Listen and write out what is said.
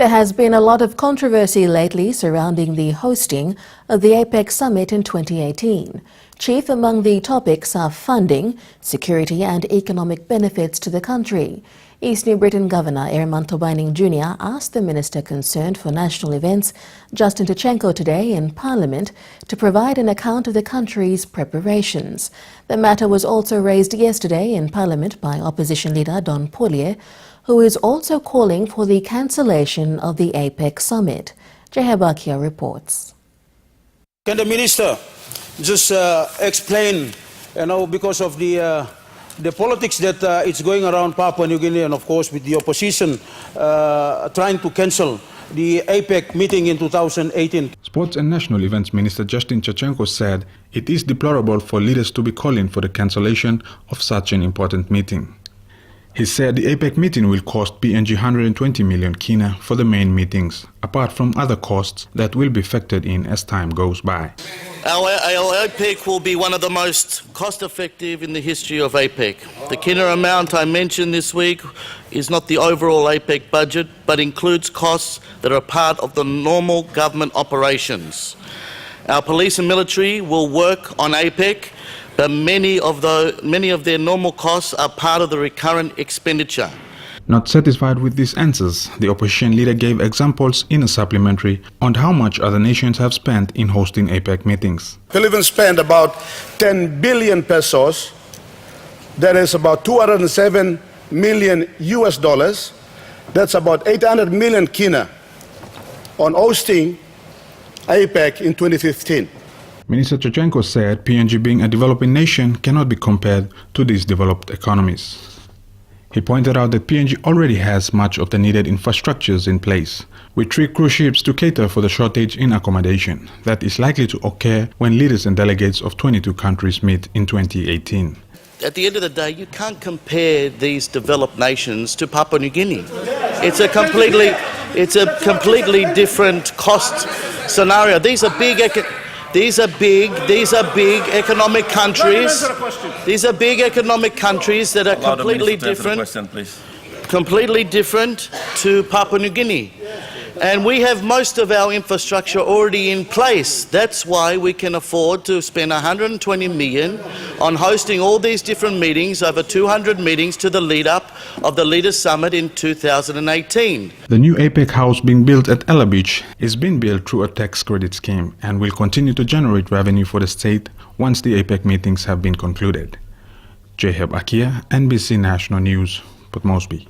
There has been a lot of controversy lately surrounding the hosting of the APEC summit in 2018. Chief among the topics are funding, security and economic benefits to the country. East New Britain Governor Erman Tobining Jr. asked the minister concerned for national events, Justin Tachenko, today in Parliament to provide an account of the country's preparations. The matter was also raised yesterday in Parliament by Opposition Leader Don Pollier, who is also calling for the cancellation of the APEC summit. Jehebakia reports. Can the minister just explain, because of the politics that it's going around Papua New Guinea, and of course with the opposition trying to cancel the APEC meeting in 2018. Sports and National Events Minister Justin Tachenko said it is deplorable for leaders to be calling for the cancellation of such an important meeting. He said the APEC meeting will cost PNG 120 million kina for the main meetings, apart from other costs that will be factored in as time goes by. Our APEC will be one of the most cost-effective in the history of APEC. The kina amount I mentioned this week is not the overall APEC budget, but includes costs that are part of the normal government operations. Our police and military will work on APEC, but many of their normal costs are part of the recurrent expenditure. Not satisfied with these answers, the opposition leader gave examples in a supplementary on how much other nations have spent in hosting APEC meetings. Philippines spent about 10 billion pesos. That is about 207 million US dollars. That's about 800 million kina on hosting APEC in 2015. Minister Tachenko said PNG, being a developing nation, cannot be compared to these developed economies. He pointed out that PNG already has much of the needed infrastructures in place, with 3 cruise ships to cater for the shortage in accommodation that is likely to occur when leaders and delegates of 22 countries meet in 2018. At the end of the day, you can't compare these developed nations to Papua New Guinea. It's a completely different cost scenario. These are big economic countries. These are big economic countries that are completely different to Papua New Guinea. And we have most of our infrastructure already in place. That's why we can afford to spend 120 million on hosting all these different meetings, over 200 meetings to the lead-up of the Leaders' Summit in 2018. The new APEC house being built at Ella Beach is being built through a tax credit scheme and will continue to generate revenue for the state once the APEC meetings have been concluded. Jehebakia, NBC National News, Port Moresby.